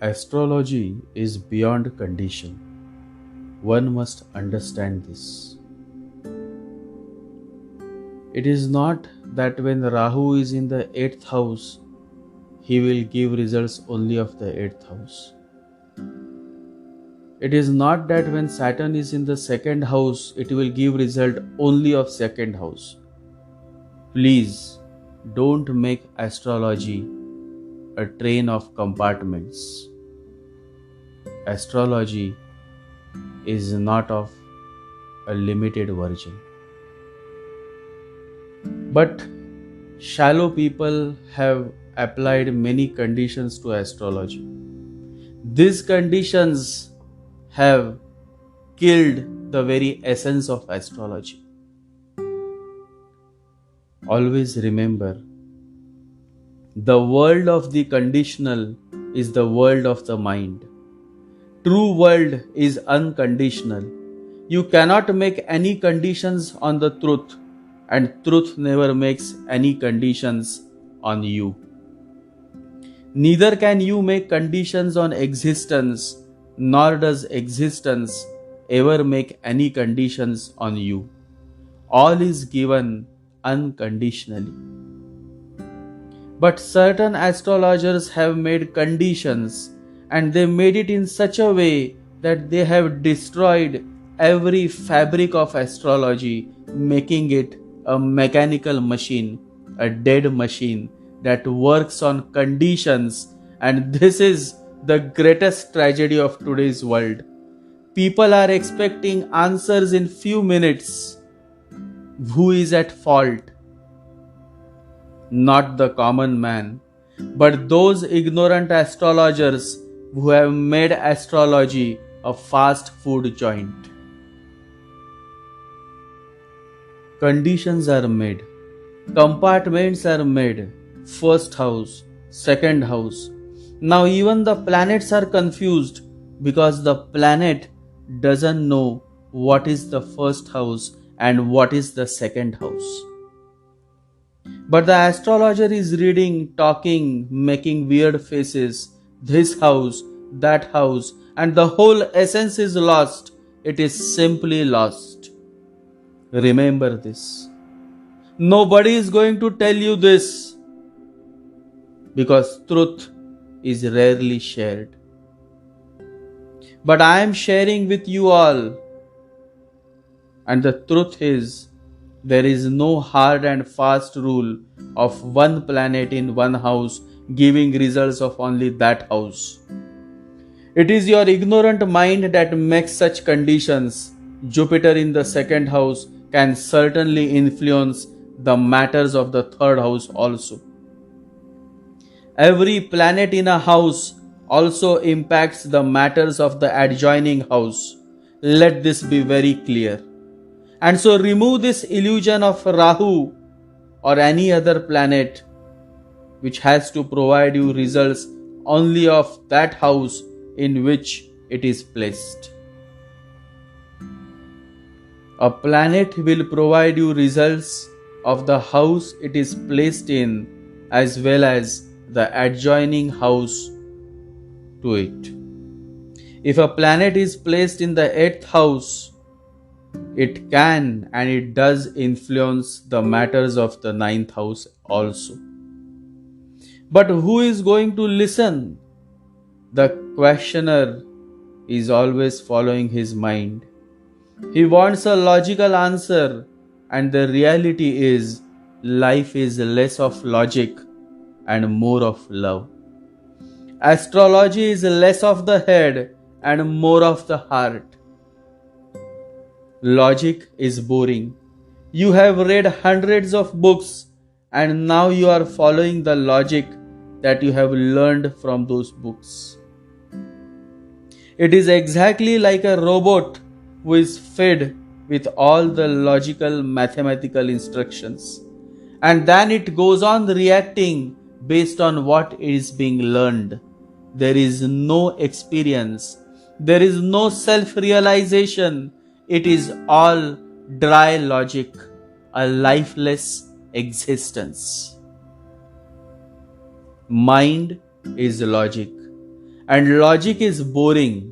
Astrology is beyond condition. One must understand this. It is not that when Rahu is in the 8th house, he will give results only of the 8th house. It is not that when Saturn is in the 2nd house, it will give result only of 2nd house. Please don't make astrology a train of compartments. Astrology is not of a limited version. But shallow people have applied many conditions to astrology. These conditions have killed the very essence of astrology. Always remember, the world of the conditional is the world of the mind. True world is unconditional. You cannot make any conditions on the truth, and truth never makes any conditions on you. Neither can you make conditions on existence, nor does existence ever make any conditions on you. All is given unconditionally. But certain astrologers have made conditions, and they made it in such a way that they have destroyed every fabric of astrology, making it a mechanical machine, a dead machine that works on conditions. And this is the greatest tragedy of today's world. People are expecting answers in few minutes. Who is at fault? Not the common man, but those ignorant astrologers who have made astrology a fast food joint. Conditions are made, compartments are made, first house, second house. Now even the planets are confused because the planet doesn't know what is the first house and what is the second house. But the astrologer is reading, talking, making weird faces, this house, that house, and the whole essence is lost. It is simply lost. Remember this. Nobody is going to tell you this because truth is rarely shared. But I am sharing with you all, and the truth is, there is no hard and fast rule of one planet in one house giving results of only that house. It is your ignorant mind that makes such conditions. Jupiter in the second house can certainly influence the matters of the third house also. Every planet in a house also impacts the matters of the adjoining house. Let this be very clear. And so remove this illusion of Rahu or any other planet which has to provide you results only of that house in which it is placed. A planet will provide you results of the house it is placed in as well as the adjoining house to it. If a planet is placed in the 8th house, it can and it does influence the matters of the 9th house also. But who is going to listen? The questioner is always following his mind. He wants a logical answer, and the reality is life is less of logic and more of love. Astrology is less of the head and more of the heart. Logic is boring. You have read hundreds of books and now you are following the logic that you have learned from those books. It is exactly like a robot who is fed with all the logical mathematical instructions, and then it goes on reacting based on what is being learned. There is no experience. There is no self-realization. It is all dry logic, a lifeless existence. Mind is logic, And logic is boring.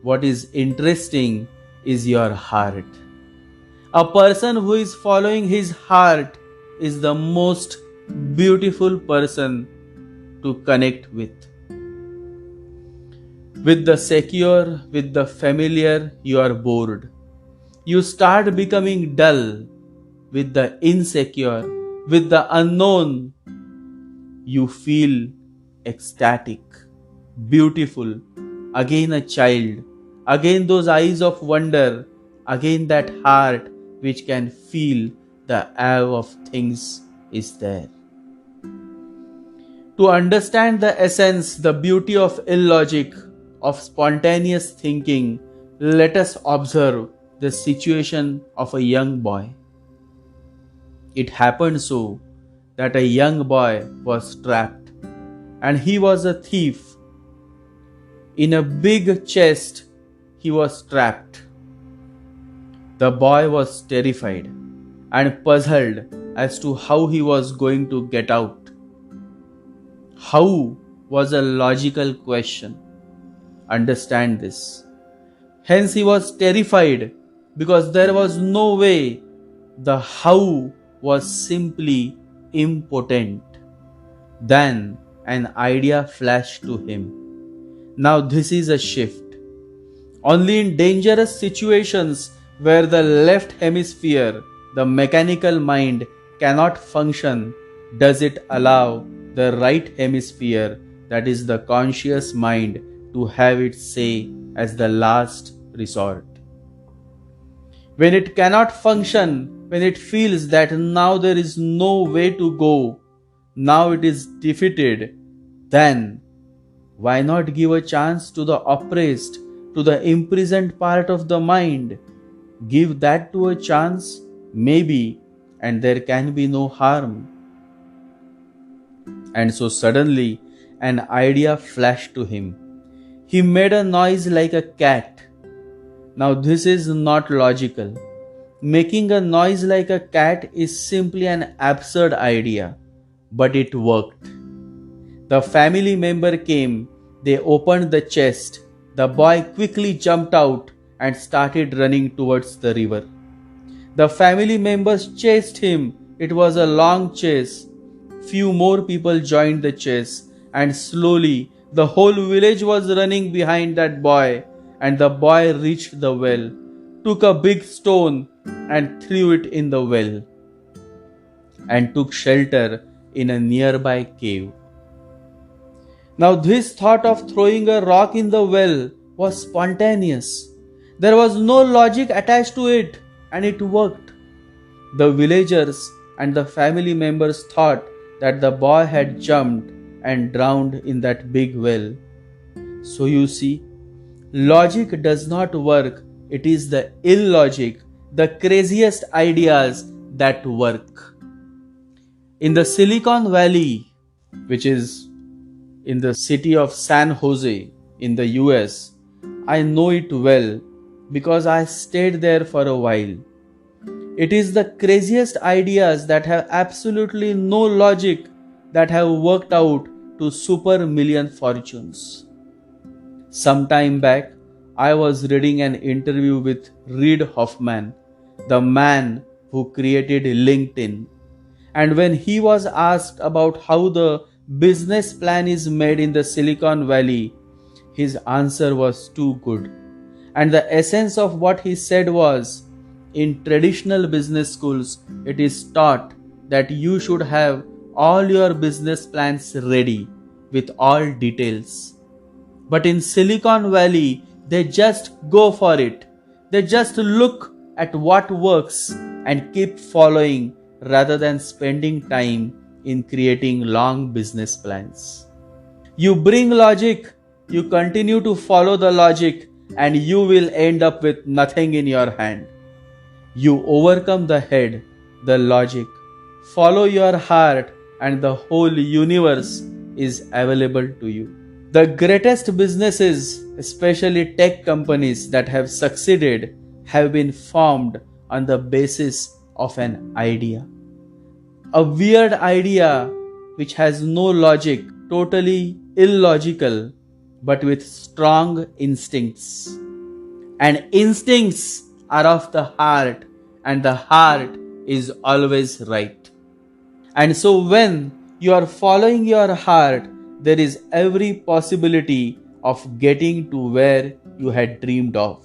What is interesting is your heart. A person who is following his heart is the most beautiful person to connect with. With the secure, with the familiar, you are bored. You start becoming dull. With the insecure, with the unknown, you feel ecstatic, beautiful, again a child, again those eyes of wonder, again that heart which can feel the awe of things is there. To understand the essence, the beauty of illogic, of spontaneous thinking, let us observe the situation of a young boy. It happened so that a young boy was trapped, and he was a thief. In a big chest, he was trapped. The boy was terrified and puzzled as to how he was going to get out. How was a logical question. Understand this. Hence, he was terrified because there was no way. The how was simply impotent. Then an idea flashed to him. Now this is a shift. Only in dangerous situations where the left hemisphere, the mechanical mind, cannot function, does it allow the right hemisphere, that is the conscious mind, to have its say as the last resort. When it cannot function, when it feels that now there is no way to go, now it is defeated, then why not give a chance to the oppressed, to the imprisoned part of the mind? Give that to a chance, maybe, and there can be no harm. And so suddenly an idea flashed to him. He made a noise like a cat. Now this is not logical. Making a noise like a cat is simply an absurd idea, but it worked. The family member came, they opened the chest, the boy quickly jumped out and started running towards the river. The family members chased him, it was a long chase. Few more people joined the chase, and slowly the whole village was running behind that boy, and the boy reached the well, took a big stone and threw it in the well, and took shelter in a nearby cave. Now this thought of throwing a rock in the well was spontaneous. There was no logic attached to it, and it worked. The villagers and the family members thought that the boy had jumped and drowned in that big well. So you see, logic does not work. It is the illogic, the craziest ideas that work. In the Silicon Valley, which is in the city of San Jose in the US, I know it well because I stayed there for a while. It is the craziest ideas that have absolutely no logic that have worked out to super million fortunes. Some time back, I was reading an interview with Reid Hoffman, the man who created LinkedIn. And when he was asked about how the business plan is made in the Silicon Valley, his answer was too good. And the essence of what he said was, in traditional business schools, it is taught that you should have all your business plans ready with all details. But in Silicon Valley, they just go for it. They just look at what works and keep following rather than spending time in creating long business plans. You bring logic, you continue to follow the logic, and you will end up with nothing in your hand. You overcome the head, the logic, follow your heart, and the whole universe is available to you. The greatest businesses, especially tech companies that have succeeded, have been formed on the basis of an idea. A weird idea which has no logic, totally illogical, but with strong instincts. And instincts are of the heart, and the heart is always right. And so, when you are following your heart, there is every possibility of getting to where you had dreamed of.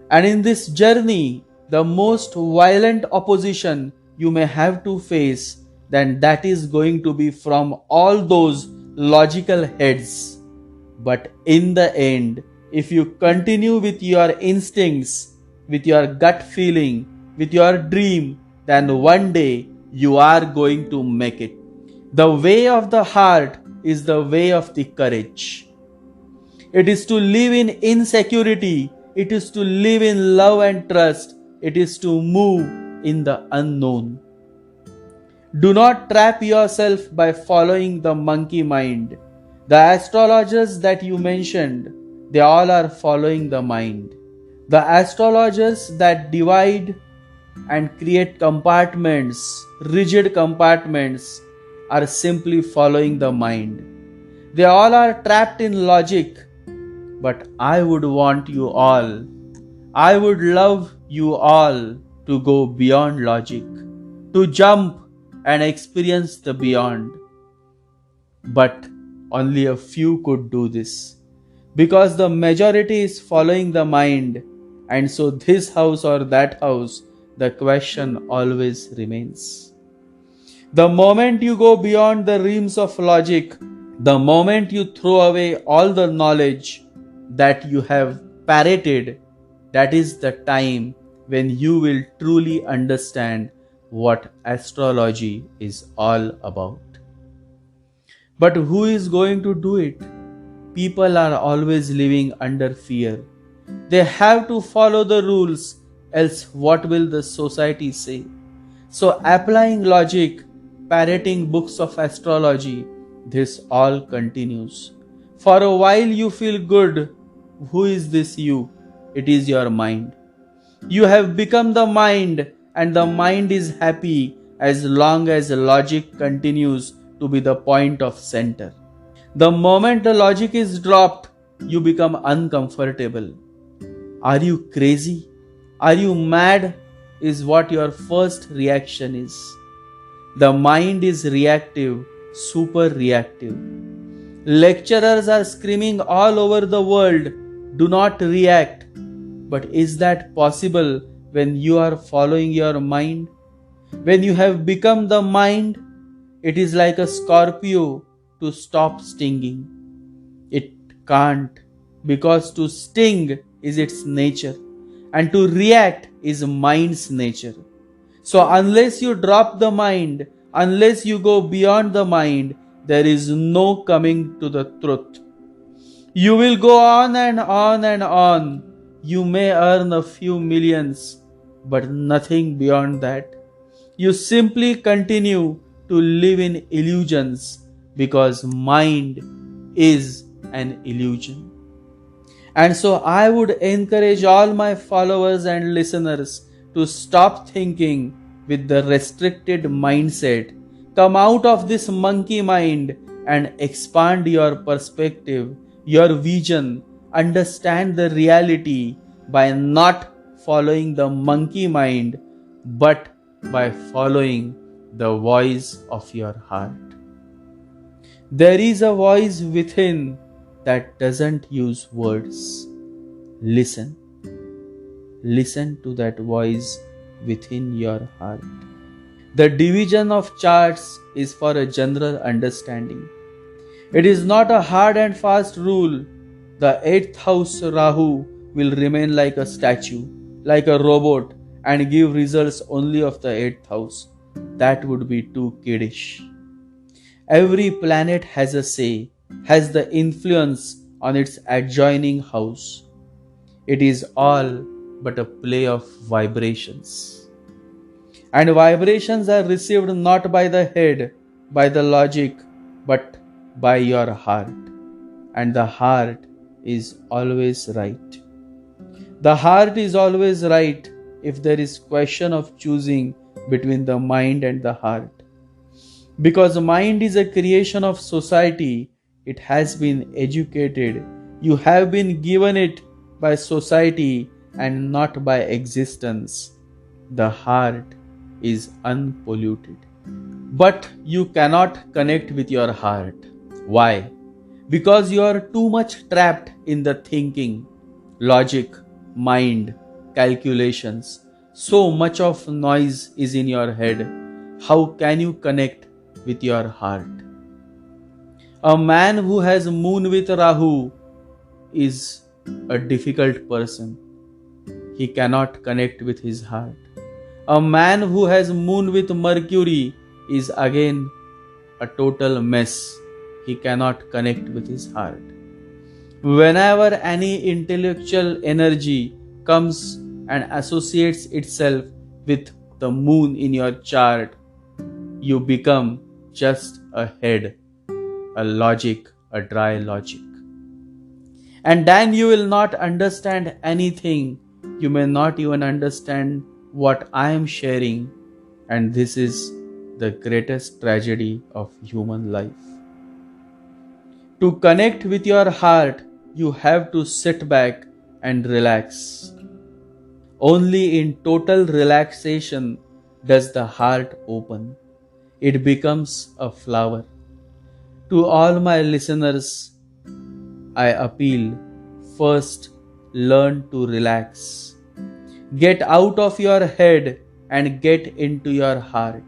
And in this journey, the most violent opposition you may have to face, then that is going to be from all those logical heads. But in the end, if you continue with your instincts, with your gut feeling, with your dream, then one day you are going to make it. The way of the heart is the way of the courage. It is to live in insecurity. It is to live in love and trust. It is to move in the unknown. Do not trap yourself by following the monkey mind. The astrologers that you mentioned, they all are following the mind. The astrologers that divide and create compartments, rigid compartments, are simply following the mind. They all are trapped in logic. But I would want you all, I would love you all to go beyond logic, to jump and experience the beyond. But only a few could do this, because the majority is following the mind, and so this house or that house, the question always remains. The moment you go beyond the realms of logic, the moment you throw away all the knowledge that you have parroted, that is the time when you will truly understand what astrology is all about. But who is going to do it? People are always living under fear. They have to follow the rules, else what will the society say? So applying logic, parroting books of astrology, this all continues. For a while you feel good. Who is this you? It is your mind. You have become the mind, and the mind is happy as long as logic continues to be the point of center. The moment the logic is dropped, you become uncomfortable. Are you crazy? Are you mad? Is what your first reaction is. The mind is reactive, super reactive. Lecturers are screaming all over the world, do not react. But is that possible when you are following your mind? When you have become the mind, it is like a scorpio to stop stinging. It can't, because to sting is its nature, and to react is mind's nature. So unless you drop the mind, unless you go beyond the mind, there is no coming to the truth. You will go on and on and on. You may earn a few millions, but nothing beyond that. You simply continue to live in illusions, because mind is an illusion. And so I would encourage all my followers and listeners to stop thinking with the restricted mindset. Come out of this monkey mind and expand your perspective, your vision. Understand the reality by not following the monkey mind, but by following the voice of your heart. There is a voice within that doesn't use words. Listen. Listen to that voice within your heart. The division of charts is for a general understanding. It is not a hard and fast rule. The 8th house Rahu will remain like a statue, like a robot, and give results only of the 8th house. That would be too kiddish. Every planet has a say, has the influence on its adjoining house. It is all but a play of vibrations. And vibrations are received not by the head, by the logic, but by your heart. And the heart is always right. The heart is always right if there is question of choosing between the mind and the heart. Because mind is a creation of society, it has been educated. You have been given it by society and not by existence. The heart is unpolluted. But you cannot connect with your heart. Why? Because you are too much trapped in the thinking, logic, mind, calculations. So much of noise is in your head. How can you connect with your heart? A man who has moon with Rahu is a difficult person. He cannot connect with his heart. A man who has moon with Mercury is again a total mess. He cannot connect with his heart. Whenever any intellectual energy comes and associates itself with the moon in your chart, you become just a head, a logic, a dry logic. And then you will not understand anything. You may not even understand what I am sharing. And this is the greatest tragedy of human life. To connect with your heart, you have to sit back and relax. Only in total relaxation does the heart open. It becomes a flower. To all my listeners, I appeal, first learn to relax. Get out of your head and get into your heart.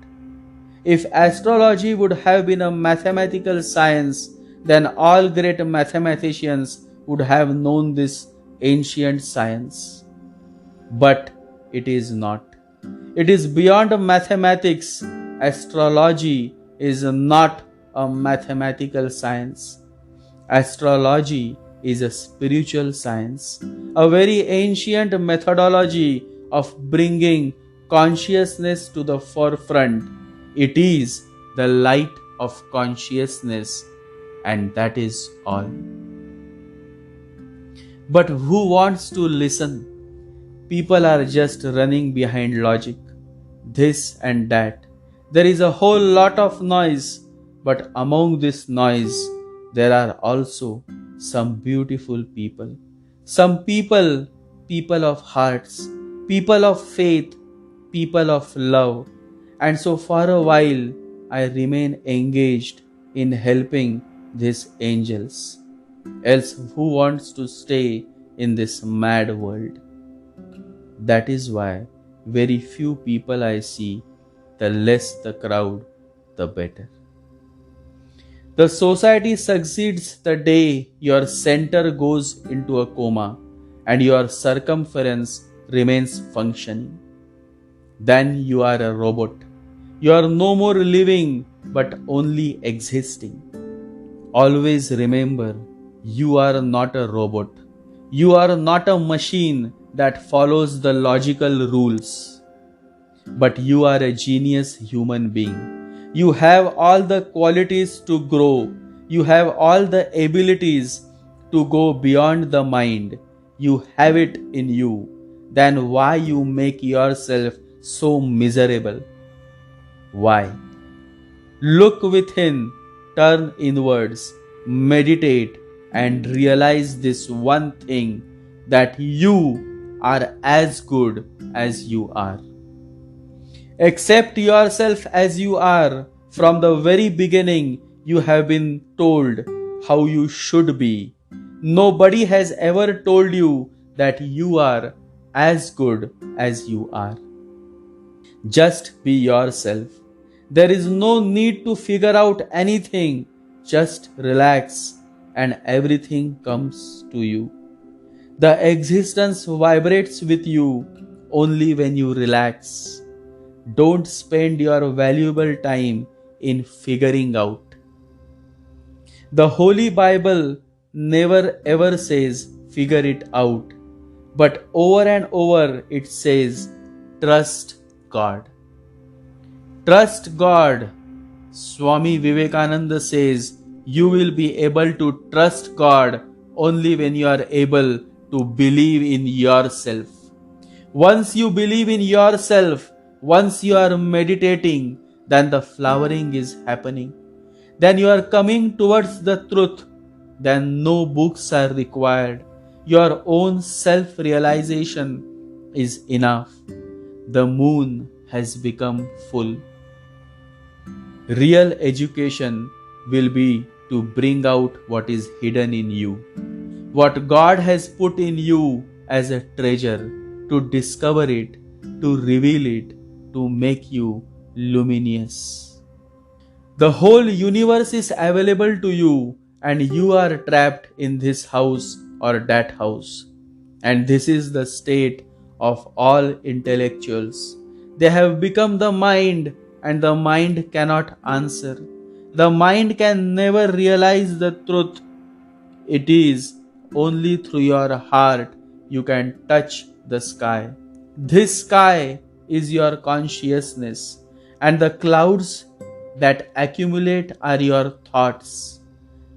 If astrology would have been a mathematical science, then all great mathematicians would have known this ancient science. But it is not. It is beyond mathematics. Astrology is not a mathematical science. Astrology is a spiritual science, a very ancient methodology of bringing consciousness to the forefront. It is the light of consciousness, and that is all. But who wants to listen? People are just running behind logic, this and that. There is a whole lot of noise, but among this noise, there are also some beautiful people. Some people, people of hearts, people of faith, people of love. And so for a while, I remain engaged in helping these angels. Else, who wants to stay in this mad world? That is why very few people I see, the less the crowd, the better. The society succeeds the day your center goes into a coma and your circumference remains functioning. Then you are a robot. You are no more living but only existing. Always remember, you are not a robot. You are not a machine that follows the logical rules. But you are a genius human being. You have all the qualities to grow. You have all the abilities to go beyond the mind. You have it in you. Then why you make yourself so miserable? Why? Look within, turn inwards, meditate, and realize this one thing, that you are as good as you are. Accept yourself as you are. From the very beginning, you have been told how you should be. Nobody has ever told you that you are as good as you are. Just be yourself. There is no need to figure out anything. Just relax and everything comes to you. The existence vibrates with you only when you relax. Don't spend your valuable time in figuring out. The Holy Bible never ever says figure it out, but over and over it says trust God. Trust God. Swami Vivekananda says you will be able to trust God only when you are able to believe in yourself. Once you believe in yourself, once you are meditating, then the flowering is happening. then you are coming towards the truth. Then no books are required. Your own self realization is enough. The moon has become full. Real education will be to bring out what is hidden in you, what God has put in you as a treasure, to discover it, to reveal it, to make you luminous. The whole universe is available to you, and you are trapped in this house or that house. And this is the state of all intellectuals. They have become the mind, and the mind cannot answer. The mind can never realize the truth. It is only through your heart you can touch the sky. This sky is your consciousness, and the clouds that accumulate are your thoughts.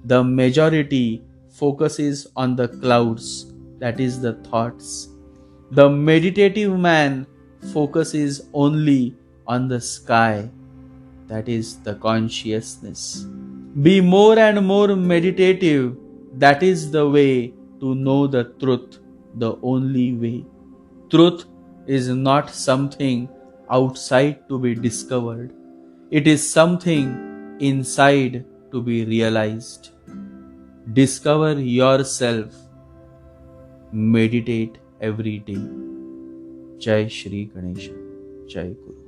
The majority focuses on the clouds, that is the thoughts. The meditative man focuses only on the sky, that is the consciousness. Be more and more meditative. That is the way to know the truth, the only way. Truth is not something outside to be discovered. It is something inside to be realized. Discover yourself. Meditate every day. Jai Shri Ganesha. Jai Guru.